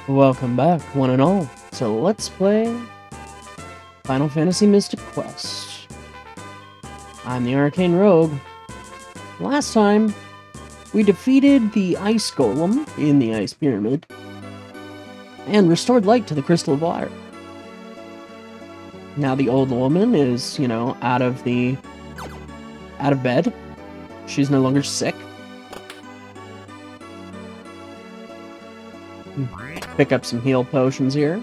Welcome back, one and all. So let's play Final Fantasy Mystic Quest. I'm the Arcane Rogue. Last time, we defeated the Ice Golem in the Ice Pyramid and restored light to the Crystal of Water. Now the old woman is, out of bed. She's no longer sick. Pick up some heal potions here.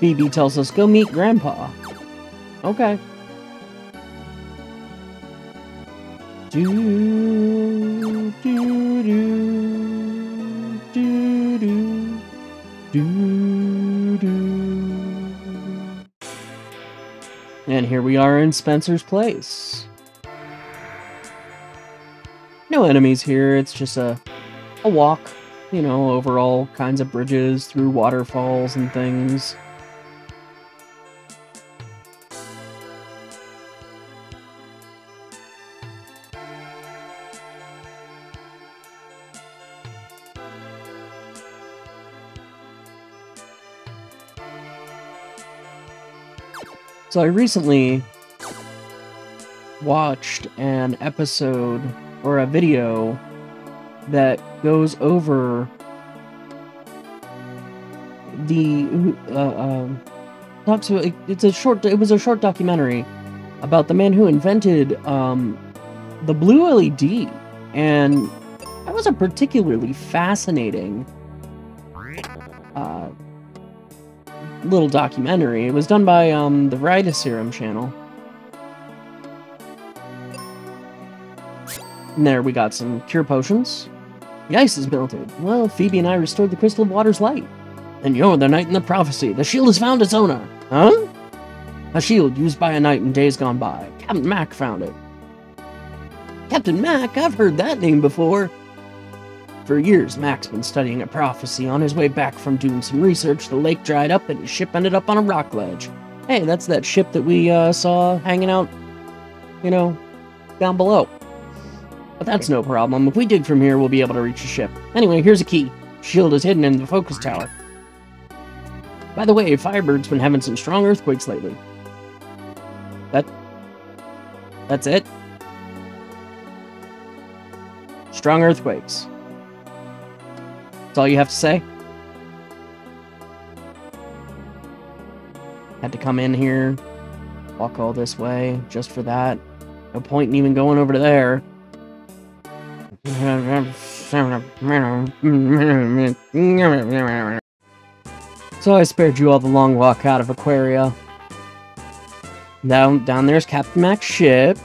Phoebe tells us, go meet Grandpa. Okay. Do, do, do, do, do, do, do. And here we are in Spencer's place. No enemies here, it's just a walk, over all kinds of bridges, through waterfalls and things. So I recently watched an episode or a video that goes over the talks about, it was a short documentary about the man who invented the blue LED, and that was a particularly fascinating little documentary. It was done by the Rida Serum channel. And there we got some cure potions. The ice is melted. Well, Phoebe and I restored the Crystal of Water's light. And you're the knight in the prophecy. The shield has found its owner. Huh? A shield used by a knight in days gone by. Captain Mac found it. Captain Mac? I've heard that name before. For years, Mac's been studying a prophecy. On his way back from doing some research, the lake dried up and his ship ended up on a rock ledge. Hey, that's that ship that we saw hanging out, down below. But that's no problem. If we dig from here, we'll be able to reach the ship. Anyway, here's a key. Shield is hidden in the focus tower. By the way, Fireburg's been having some strong earthquakes lately. That's it? Strong earthquakes. That's all you have to say? Had to come in here, walk all this way, just for that. No point in even going over to there. So I spared you all the long walk out of Aquaria. Down there's Captain Mac's ship.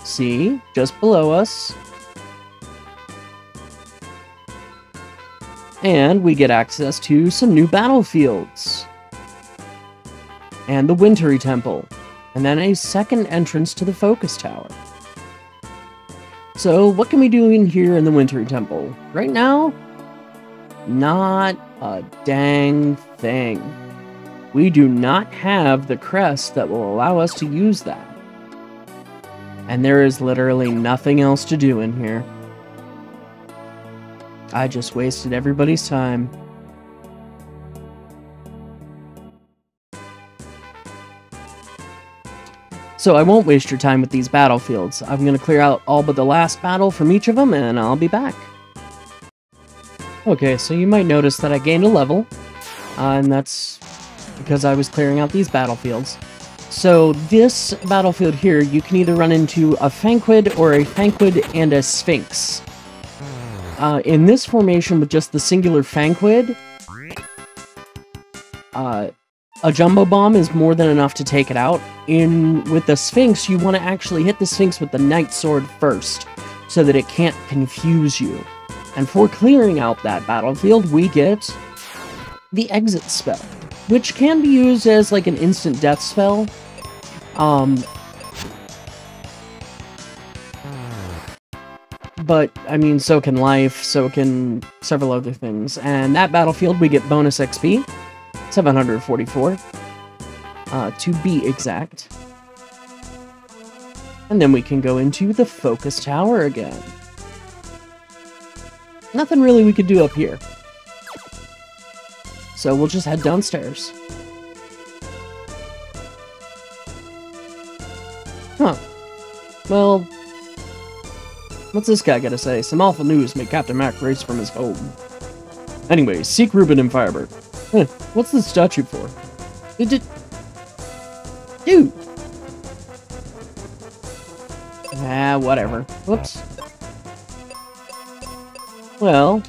See? Just below us. And we get access to some new battlefields. And the Wintry Temple. And then a second entrance to the Focus Tower. So, what can we do in here in the Wintry Temple? Right now, not a dang thing. We do not have the crest that will allow us to use that. And there is literally nothing else to do in here. I just wasted everybody's time. So I won't waste your time with these battlefields. I'm going to clear out all but the last battle from each of them, and I'll be back. Okay, so you might notice that I gained a level, and that's because I was clearing out these battlefields. So this battlefield here, you can either run into a Fanquid or a Fanquid and a Sphinx. In this formation with just the singular Fanquid, a Jumbo Bomb is more than enough to take it out. With the Sphinx, you want to actually hit the Sphinx with the Knight Sword first, so that it can't confuse you. And for clearing out that battlefield, we get the Exit spell, which can be used as like an instant death spell. But, I mean, so can life, so can several other things. And that battlefield, we get bonus XP, 744, to be exact. And then we can go into the focus tower again. Nothing really we could do up here. So we'll just head downstairs. Huh. Well, what's this guy gotta say? Some awful news made Captain Mac race from his home. Anyway, seek Ruben in Fireburg. What's this statue for? Dude. Ah, whatever. Whoops. Well,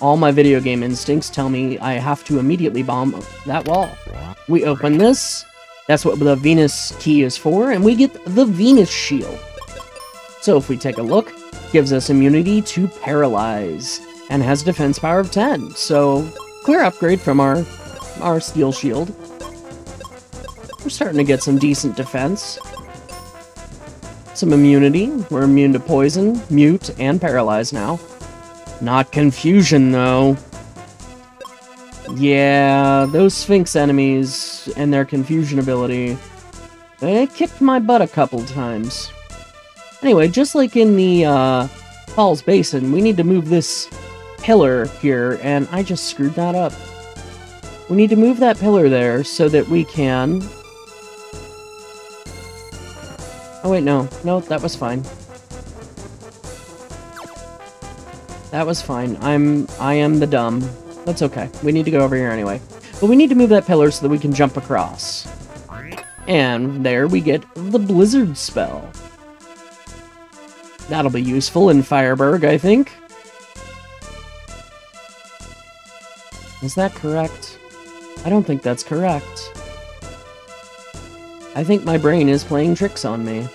all my video game instincts tell me I have to immediately bomb that wall. We open this. That's what the Venus key is for, and we get the Venus shield. So if we take a look, gives us immunity to paralyze, and has defense power of 10. So, clear upgrade from our steel shield. We're starting to get some decent defense. Some immunity. We're immune to poison, mute, and paralyze now. Not confusion, though. Yeah, those Sphinx enemies and their confusion ability, they kicked my butt a couple times. Anyway, just like in the Falls Basin, we need to move this pillar here, and I just screwed that up. We need to move that pillar there so that we can... Oh wait, no, that was fine. That was fine. I am the dumb. That's okay. We need to go over here anyway. But we need to move that pillar so that we can jump across. And there we get the blizzard spell. That'll be useful in Fireburg, I think. Is that correct? I don't think that's correct. I think my brain is playing tricks on me.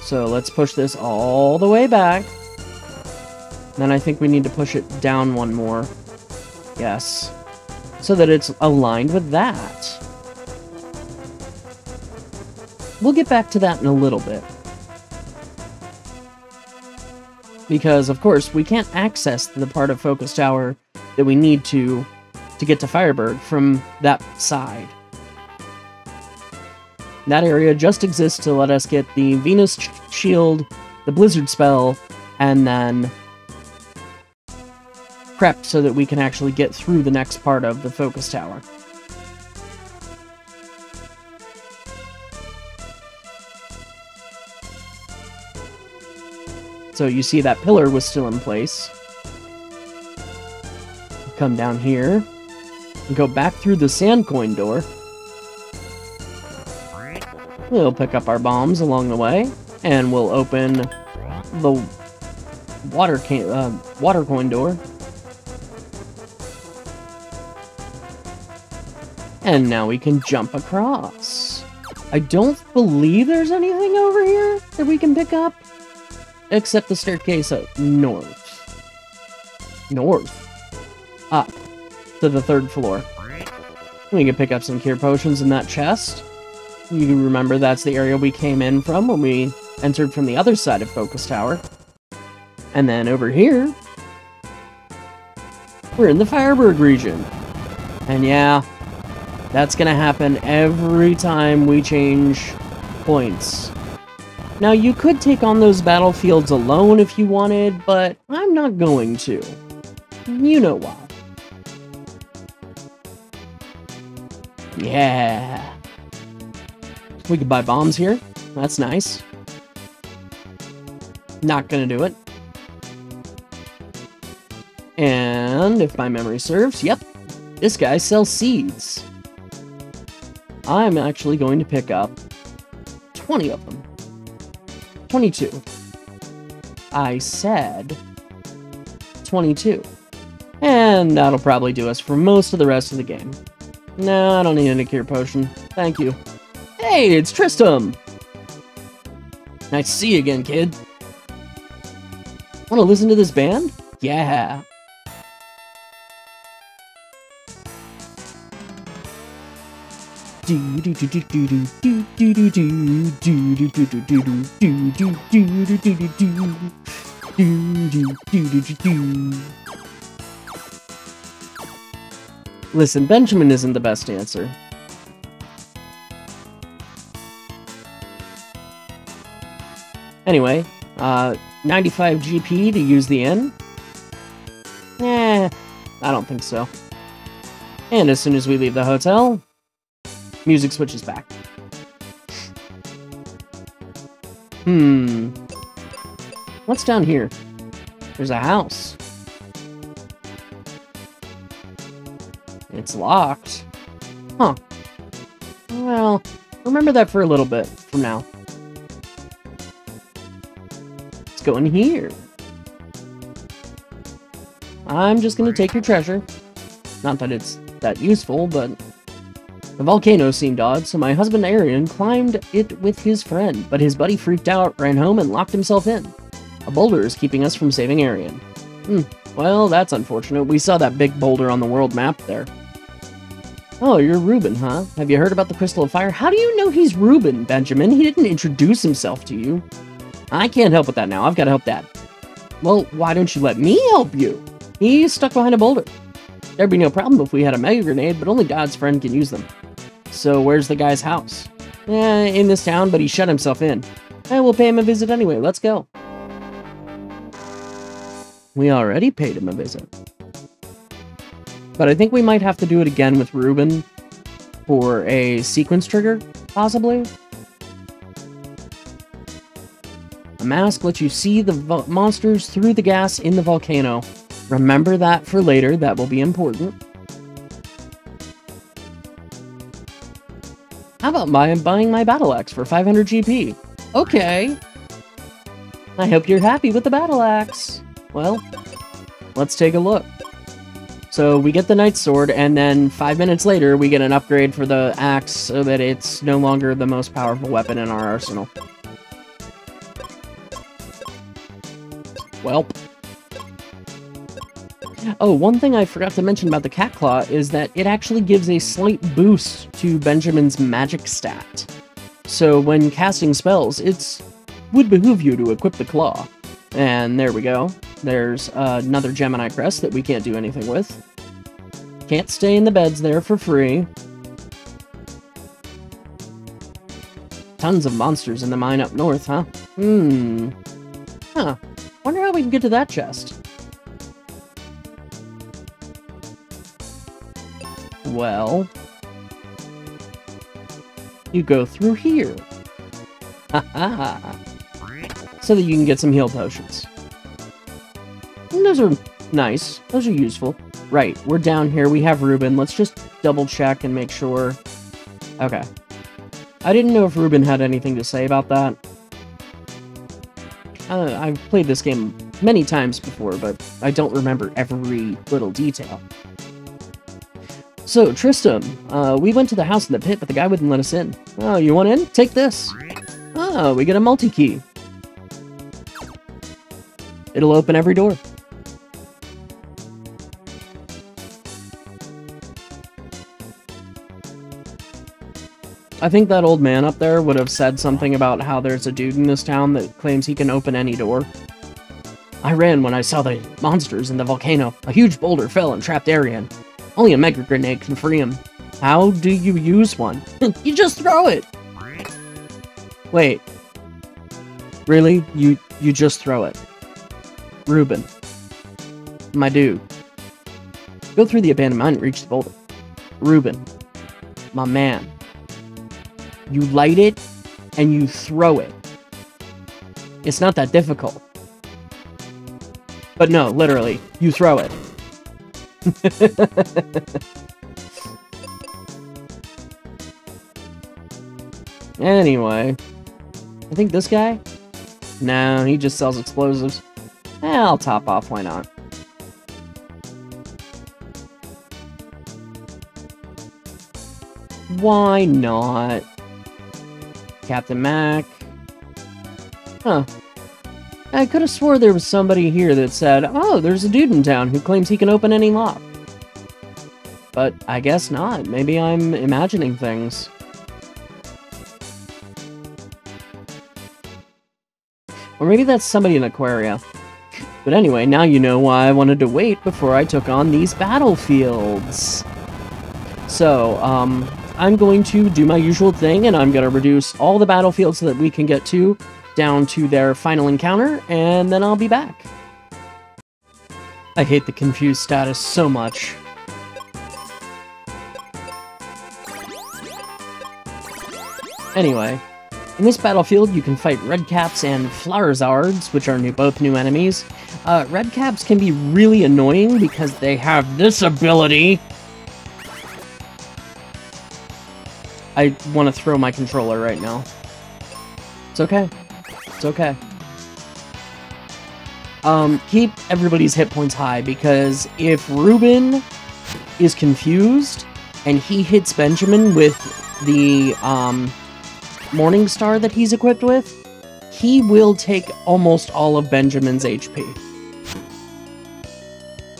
So let's push this all the way back. Then I think we need to push it down one more. Yes. So that it's aligned with that. We'll get back to that in a little bit. Because, of course, we can't access the part of Focus Tower that we need to get to Fireburg from that side. That area just exists to let us get the Venus shield, the blizzard spell, and then prepped so that we can actually get through the next part of the Focus Tower. So you see that pillar was still in place. Come down here, and go back through the sand coin door. We'll pick up our bombs along the way, and we'll open the water coin door. And now we can jump across. I don't believe there's anything over here that we can pick up, except the staircase up north. Up to the 3rd floor. We can pick up some cure potions in that chest. You can remember that's the area we came in from when we entered from the other side of Focus Tower. And then over here, we're in the Fireburg region. And yeah, that's gonna happen every time we change points. Now, you could take on those battlefields alone if you wanted, but I'm not going to. You know why. Yeah. We could buy bombs here. That's nice. Not gonna do it. And if my memory serves, yep, this guy sells seeds. I'm actually going to pick up 20 of them. 22. I said 22. And that'll probably do us for most of the rest of the game. No, I don't need any cure potion. Thank you. Hey, it's Tristram! Nice to see you again, kid. Want to listen to this band? Yeah. Listen, Benjamin isn't the best dancer. Anyway, 95 GP to use the inn? I don't think so. And as soon as we leave the hotel, music switches back. What's down here? There's a house. It's locked. Huh. Well, remember that for a little bit from now. Let's go in here. I'm just gonna take your treasure. Not that it's that useful, but the volcano seemed odd, so my husband Arian climbed it with his friend, but his buddy freaked out, ran home, and locked himself in. A boulder is keeping us from saving Arian. Well, that's unfortunate. We saw that big boulder on the world map there. Oh, you're Ruben, huh? Have you heard about the Crystal of Fire? How do you know he's Ruben, Benjamin? He didn't introduce himself to you. I can't help with that now. I've got to help Dad. Well, why don't you let me help you? He's stuck behind a boulder. There'd be no problem if we had a mega grenade, but only God's friend can use them. So where's the guy's house? In this town, but he shut himself in. We'll pay him a visit anyway. Let's go. We already paid him a visit. But I think we might have to do it again with Ruben for a sequence trigger, possibly. A mask lets you see the monsters through the gas in the volcano. Remember that for later, that will be important. How about buying my battle axe for 500 GP? Okay. I hope you're happy with the battle axe. Well, let's take a look. So we get the knight's sword, and then 5 minutes later, we get an upgrade for the axe so that it's no longer the most powerful weapon in our arsenal. Welp. Oh, one thing I forgot to mention about the cat claw is that it actually gives a slight boost to Benjamin's magic stat. So when casting spells, it would behoove you to equip the claw. And there we go. There's another Gemini crest that we can't do anything with. Can't stay in the beds there for free. Tons of monsters in the mine up north, huh? Huh. Wonder how we can get to that chest. Well, you go through here. Haha. So that you can get some heal potions. And those are nice. Those are useful. Right, we're down here. We have Ruben. Let's just double check and make sure. Okay. I didn't know if Ruben had anything to say about that. I've played this game many times before, but I don't remember every little detail. So, Tristram, we went to the house in the pit, but the guy wouldn't let us in. Oh, you want in? Take this. Oh, we get a multi-key. It'll open every door. I think that old man up there would have said something about how there's a dude in this town that claims he can open any door. I ran when I saw the monsters in the volcano. A huge boulder fell and trapped Arian. Only a mega grenade can free him. How do you use one? You just throw it! Wait. Really? You just throw it? Ruben. My dude. Go through the abandoned mine and reach the boulder. Ruben. My man. You light it, and you throw it. It's not that difficult. But no, literally, you throw it. Anyway, I think this guy? No, he just sells explosives. I'll top off, why not? Why not? Captain Mac. Huh. I could have swore there was somebody here that said, oh, there's a dude in town who claims he can open any lock. But I guess not. Maybe I'm imagining things. Or maybe that's somebody in Aquaria. But anyway, now you know why I wanted to wait before I took on these battlefields. So, I'm going to do my usual thing, and I'm going to reduce all the battlefields that we can get to down to their final encounter, and then I'll be back. I hate the confused status so much. Anyway, in this battlefield, you can fight Redcaps and Flaurzards, which are both new enemies. Redcaps can be really annoying because they have this ability. I want to throw my controller right now. It's okay. It's okay. Keep everybody's hit points high, because if Ruben is confused and he hits Benjamin with the Morning Star that he's equipped with, he will take almost all of Benjamin's HP.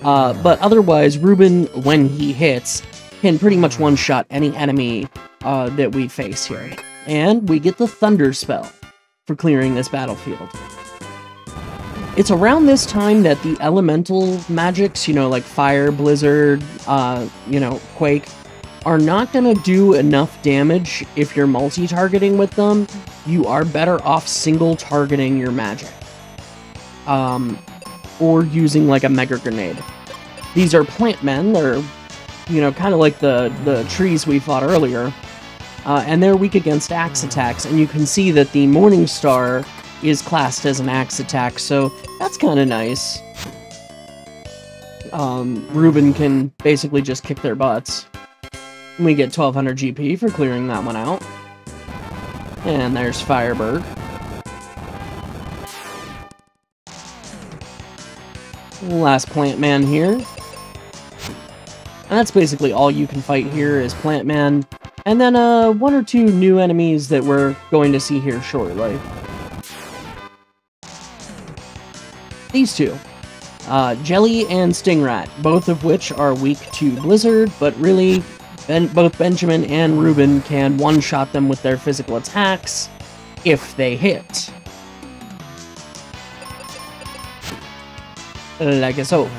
But otherwise, Ruben, when he hits, can pretty much one-shot any enemy that we face here. And we get the Thunder Spell for clearing this battlefield. It's around this time that the elemental magics, you know, like Fire, Blizzard, you know, Quake, are not going to do enough damage if you're multi-targeting with them. You are better off single-targeting your magic. Or using, like, a Mega Grenade. These are plant men. They're, you know, kind of like the trees we fought earlier. And they're weak against axe attacks, and you can see that the Morning Star is classed as an axe attack, so that's kind of nice. Ruben can basically just kick their butts. We get 1200 GP for clearing that one out. And there's Fireburg. Last plant man here. And that's basically all you can fight here is plant man. And then one or two new enemies that we're going to see here shortly. These two. Jelly and Stingrat, both of which are weak to Blizzard, but really, both Benjamin and Ruben can one-shot them with their physical attacks if they hit. Like so.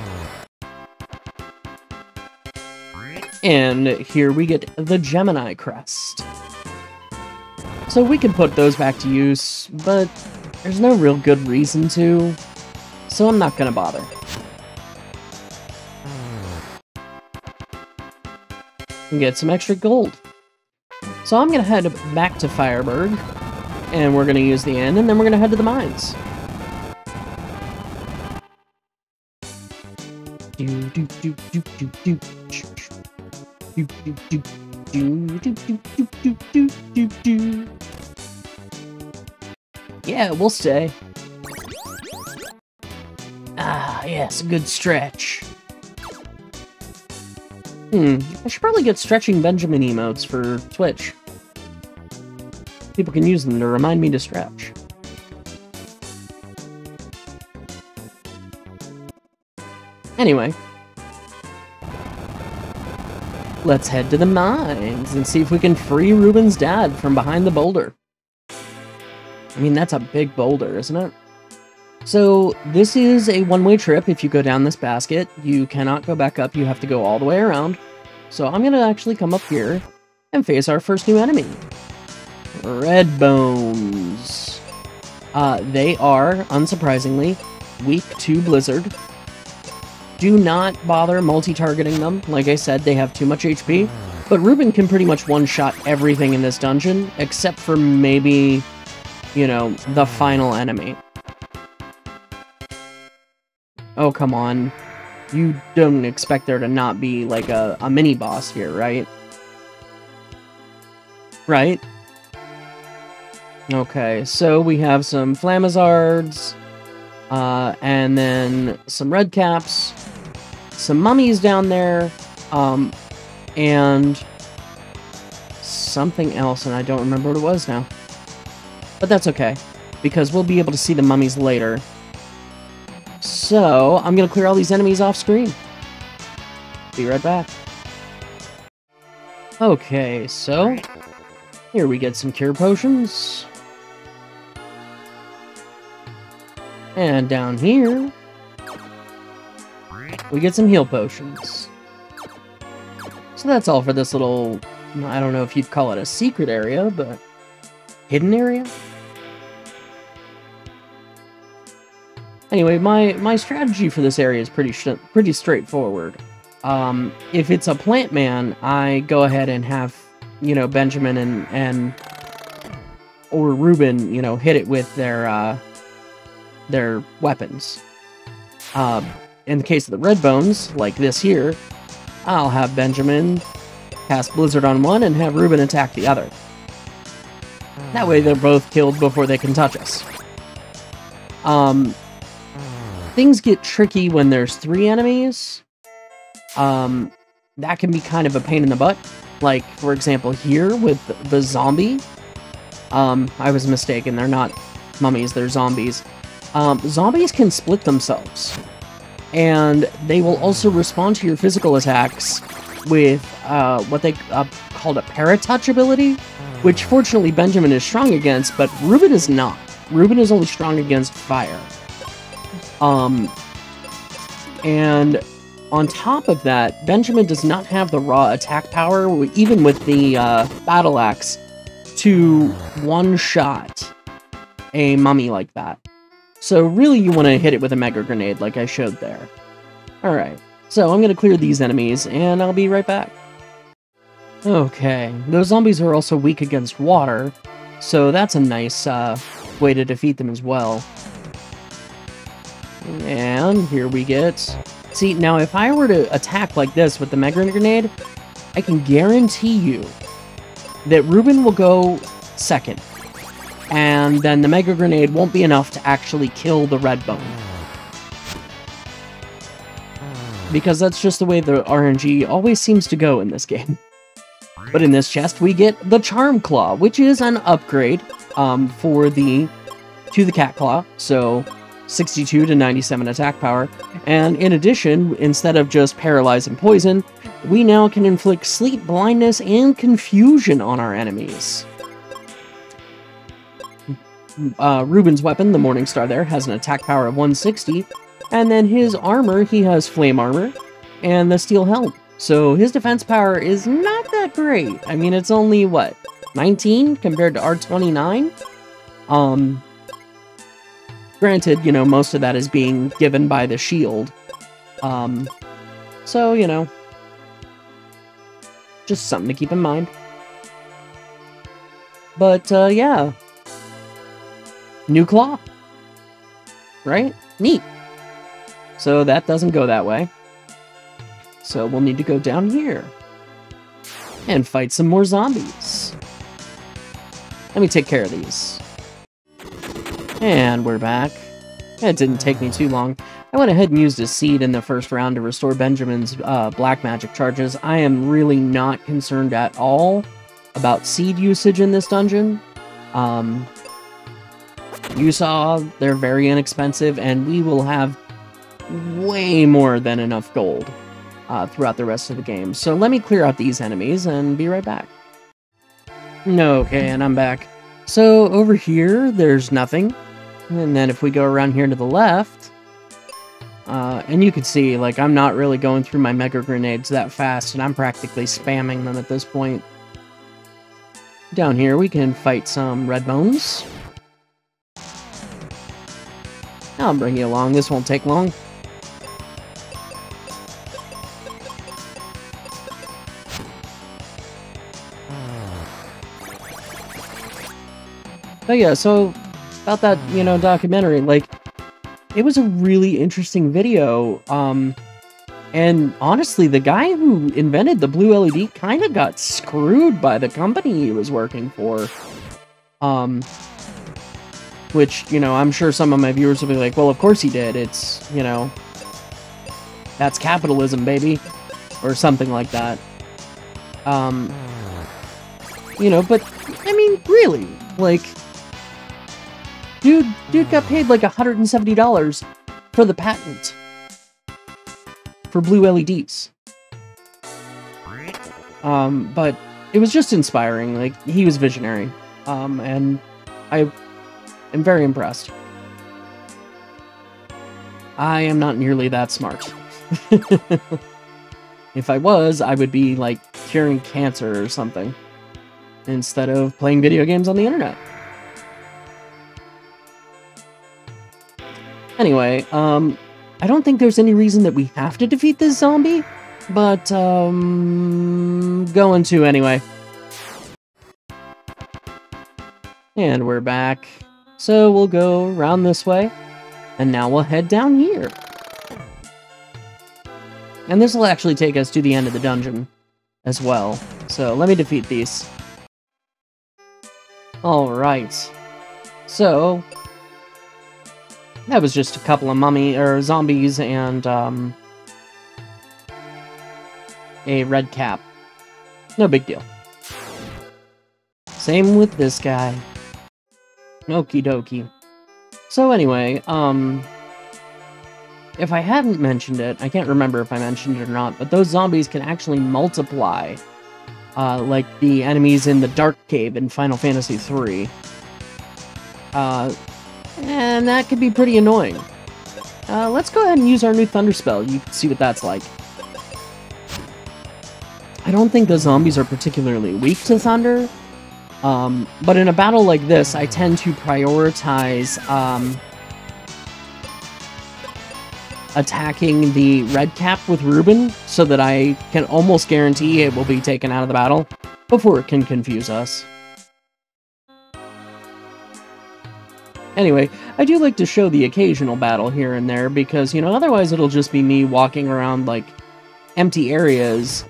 And here we get the Gemini Crest. So we could put those back to use, but there's no real good reason to, so I'm not gonna bother. And get some extra gold. So I'm gonna head back to Fireburg, and we're gonna use the inn, and then we're gonna head to the mines. Yeah, we'll stay. Ah, yes, a good stretch. I should probably get stretching Benjamin emotes for Twitch. People can use them to remind me to stretch. Anyway. Let's head to the mines and see if we can free Ruben's dad from behind the boulder. I mean, that's a big boulder, isn't it? So, this is a one-way trip. If you go down this basket, you cannot go back up. You have to go all the way around. So, I'm going to actually come up here and face our first new enemy. Red Bones. They are, unsurprisingly, weak to Blizzard. Do not bother multi-targeting them. Like I said, they have too much HP. But Ruben can pretty much one-shot everything in this dungeon, except for maybe, you know, the final enemy. Oh, come on. You don't expect there to not be, like, a mini-boss here, right? Right? Okay, so we have some Flamazards, and then some Redcaps, some mummies down there, and something else, and I don't remember what it was now. But that's okay, because we'll be able to see the mummies later. So, I'm gonna clear all these enemies off screen. Be right back. Okay, so here we get some cure potions. And down here, we get some heal potions. So that's all for this little, I don't know if you'd call it a secret area, but hidden area? Anyway, my strategy for this area is pretty straightforward. If it's a plant man, I go ahead and have, you know, Benjamin or Ruben, you know, hit it with their weapons. In the case of the red bones, like this here, I'll have Benjamin cast Blizzard on one and have Ruben attack the other. That way they're both killed before they can touch us. Things get tricky when there's 3 enemies. That can be kind of a pain in the butt. Like, for example, here with the zombie. I was mistaken, they're not mummies, they're zombies. Zombies can split themselves. And they will also respond to your physical attacks with what they called a paratouch ability, which fortunately Benjamin is strong against, but Ruben is not. Ruben is only strong against fire. And on top of that, Benjamin does not have the raw attack power, even with the battle axe, to one-shot a mummy like that. So really you want to hit it with a mega grenade like I showed there. Alright, so I'm going to clear these enemies, and I'll be right back. Okay, those zombies are also weak against water, so that's a nice way to defeat them as well. And here we get... See, now if I were to attack like this with the mega grenade, I can guarantee you that Ruben will go second. And then the mega grenade won't be enough to actually kill the red bone. Because that's just the way the RNG always seems to go in this game. But in this chest, we get the Charm Claw, which is an upgrade to the Cat Claw. So 62 to 97 attack power. And in addition, instead of just paralyze and poison, we now can inflict sleep, blindness, and confusion on our enemies. Ruben's weapon, the Morningstar there, has an attack power of 160, and then his armor, he has flame armor, and the steel helm. So his defense power is not that great. I mean, it's only, what, 19 compared to our 29? Granted, you know, most of that is being given by the shield. So, you know, just something to keep in mind. But, yeah. New claw. Right? Neat. So that doesn't go that way. So we'll need to go down here. And fight some more zombies. Let me take care of these. And we're back. It didn't take me too long. I went ahead and used a seed in the first round to restore Benjamin's black magic charges. I am really not concerned at all about seed usage in this dungeon. You saw, they're very inexpensive, and we will have way more than enough gold throughout the rest of the game. So let me clear out these enemies and be right back. Okay, and I'm back. So over here, there's nothing. And then if we go around here to the left, and you can see, like, I'm not really going through my mega grenades that fast, and I'm practically spamming them at this point. Down here, we can fight some red bones. I'll bring you along, this won't take long. But yeah, so about that, you know, documentary, like, it was a really interesting video, and honestly, the guy who invented the blue LED kind of got screwed by the company he was working for. Which, you know, I'm sure some of my viewers will be like, well, of course he did, it's, you know, that's capitalism, baby, or something like that. You know, but, I mean, really, like, dude got paid like $170 for the patent for blue LEDs. But it was just inspiring, like, he was visionary, and I'm very impressed. I am not nearly that smart. If I was, I would be, like, curing cancer or something, instead of playing video games on the internet. Anyway, I don't think there's any reason that we have to defeat this zombie, but, going to anyway. And we're back. So we'll go around this way, and now we'll head down here. And this will actually take us to the end of the dungeon as well. So let me defeat these. Alright. So that was just a couple of zombies and a red cap. No big deal. Same with this guy. Okie dokie. So anyway, if I hadn't mentioned it, I can't remember if I mentioned it or not, but those zombies can actually multiply, like the enemies in the Dark Cave in Final Fantasy III. And that could be pretty annoying. Let's go ahead and use our new Thunder Spell. You can see what that's like. I don't think the zombies are particularly weak to thunder, but in a battle like this, I tend to prioritize attacking the red cap with Ruben so that I can almost guarantee it will be taken out of the battle before it can confuse us. Anyway, I do like to show the occasional battle here and there because, you know, otherwise it'll just be me walking around, like, empty areas,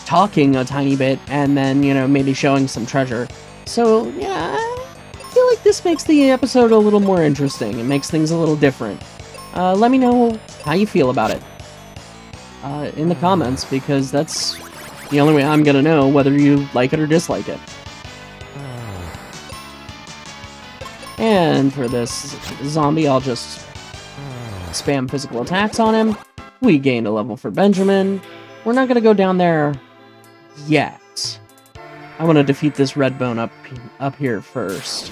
talking a tiny bit, and then, you know, maybe showing some treasure. So, yeah, I feel like this makes the episode a little more interesting. It makes things a little different. Let me know how you feel about it in the comments, because that's the only way I'm gonna know whether you like it or dislike it. And for this zombie, I'll just spam physical attacks on him. We gained a level for Benjamin. We're not gonna go down there yet. I want to defeat this red bone up here first.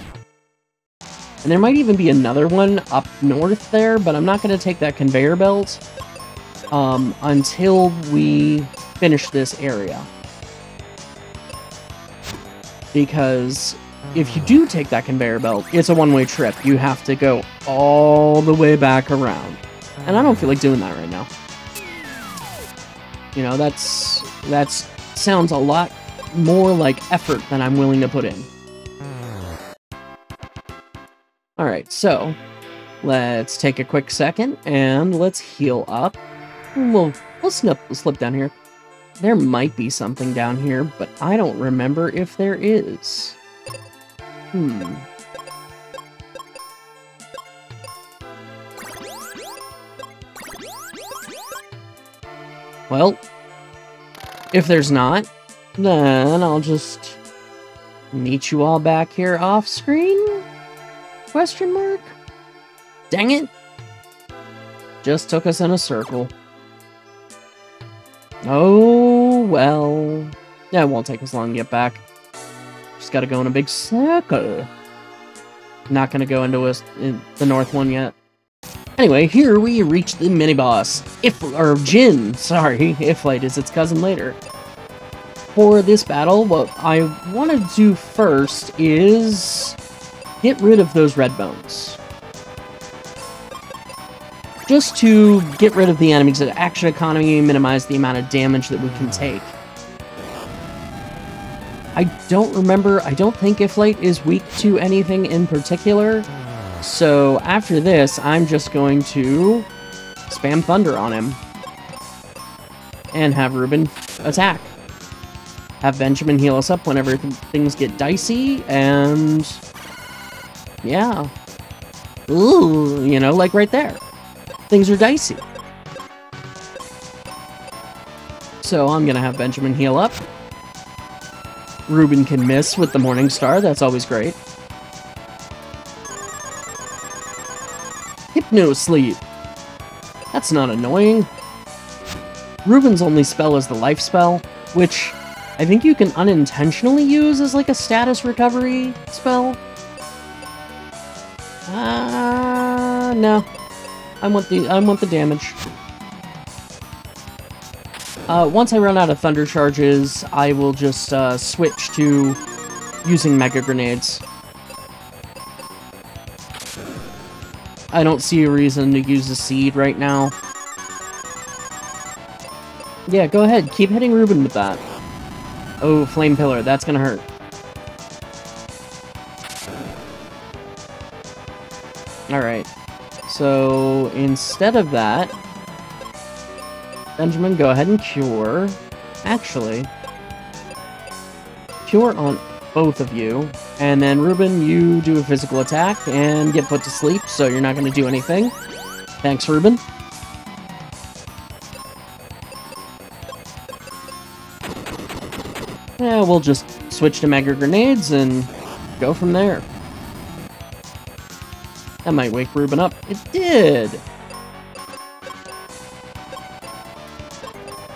And there might even be another one up north there, but I'm not going to take that conveyor belt until we finish this area. Because if you do take that conveyor belt, it's a one-way trip. You have to go all the way back around. And I don't feel like doing that right now. You know, that sounds a lot more like effort than I'm willing to put in. Alright, so let's take a quick second and let's heal up. We'll slip down here. There might be something down here, but I don't remember if there is. Well, if there's not, then I'll just meet you all back here off screen? Question mark? Dang it! Just took us in a circle. Oh, well. Yeah, it won't take us long to get back. Just gotta go in a big circle. Not gonna go into the north one yet. Anyway, here we reach the mini-boss. Jin, sorry. Iflite is its cousin later. For this battle, what I want to do first is get rid of those red bones. Just to get rid of the enemies at action economy and minimize the amount of damage that we can take. I don't think Iflite is weak to anything in particular. So after this, I'm just going to spam Thunder on him. And have Ruben attack. Have Benjamin heal us up whenever things get dicey, and yeah. Ooh, you know, like right there. Things are dicey. So I'm gonna have Benjamin heal up. Ruben can miss with the Morning Star, that's always great. Hypno-Sleep. That's not annoying. Ruben's only spell is the life spell, which I think you can unintentionally use as like a status recovery spell. No. I want the damage. Once I run out of thunder charges, I will just switch to using mega grenades. I don't see a reason to use the seed right now. Yeah, go ahead. Keep hitting Ruben with that. Oh, flame pillar. That's gonna hurt. Alright. So, instead of that, Benjamin, go ahead and cure. Actually, cure on both of you. And then, Ruben, you do a physical attack and get put to sleep, so you're not going to do anything. Thanks, Ruben. Yeah, we'll just switch to Mega Grenades and go from there. That might wake Ruben up. It did!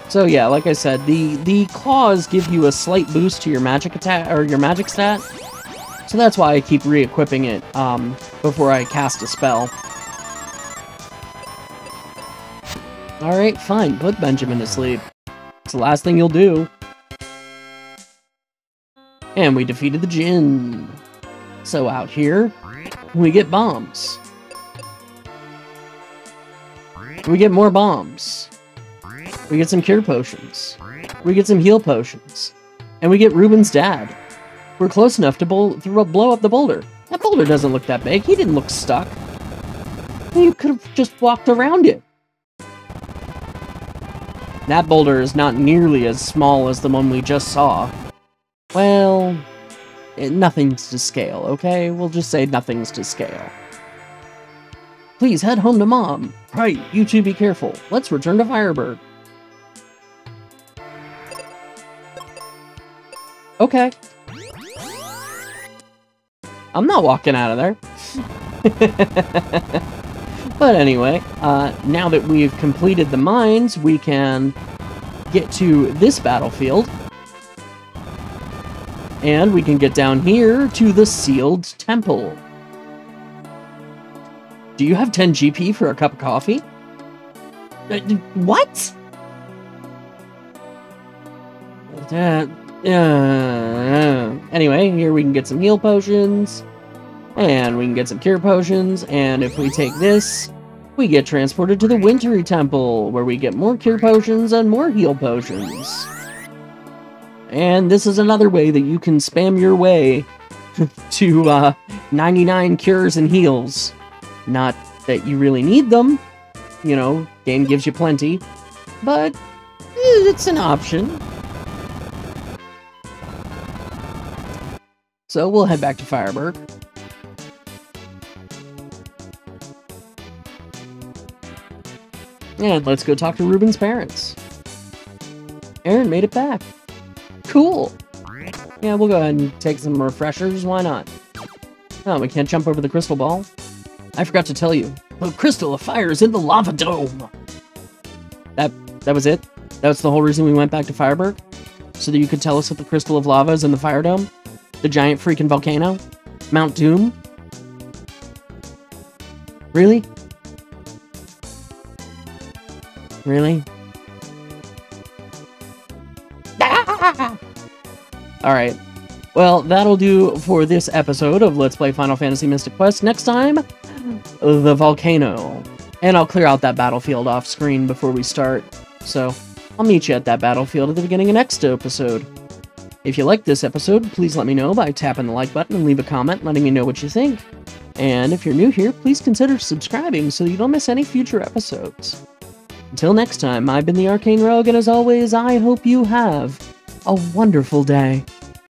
So yeah, like I said, the claws give you a slight boost to your magic attack, or your magic stat. So that's why I keep re-equipping it before I cast a spell. Alright, fine. Put Benjamin to sleep. It's the last thing you'll do. And we defeated the Djinn. So out here, we get bombs. We get more bombs. We get some cure potions. We get some heal potions. And we get Ruben's dad. We're close enough to blow up the boulder. That boulder doesn't look that big. He didn't look stuck. You could have just walked around it. That boulder is not nearly as small as the one we just saw. Well, nothing's to scale, okay? We'll just say nothing's to scale. Please head home to Mom. Right, you two be careful. Let's return to Fireburg. Okay. I'm not walking out of there. But anyway, now that we've completed the mines, we can get to this battlefield. And we can get down here to the sealed temple. Do you have 10 GP for a cup of coffee? What? Anyway, here we can get some heal potions. And we can get some cure potions. And if we take this, we get transported to the Wintry Temple, where we get more cure potions and more heal potions. And this is another way that you can spam your way to 99 cures and heals. Not that you really need them. You know, game gives you plenty. But it's an option. So we'll head back to Fireburg. And let's go talk to Ruben's parents. Aaron made it back. Cool. Yeah, we'll go ahead and take some refreshers. Why not? Oh, we can't jump over the crystal ball. I forgot to tell you. The crystal of fire is in the lava dome. That was it? That was the whole reason we went back to Fireburg? So that you could tell us that the crystal of lava is in the fire dome? The giant freaking volcano? Mount Doom? Really? Really? Alright. Well, that'll do for this episode of Let's Play Final Fantasy Mystic Quest. Next time, the volcano. And I'll clear out that battlefield off screen before we start. So, I'll meet you at that battlefield at the beginning of next episode. If you liked this episode, please let me know by tapping the like button and leave a comment letting me know what you think. And if you're new here, please consider subscribing so you don't miss any future episodes. Until next time, I've been the Arcane Rogue, and as always, I hope you have a wonderful day.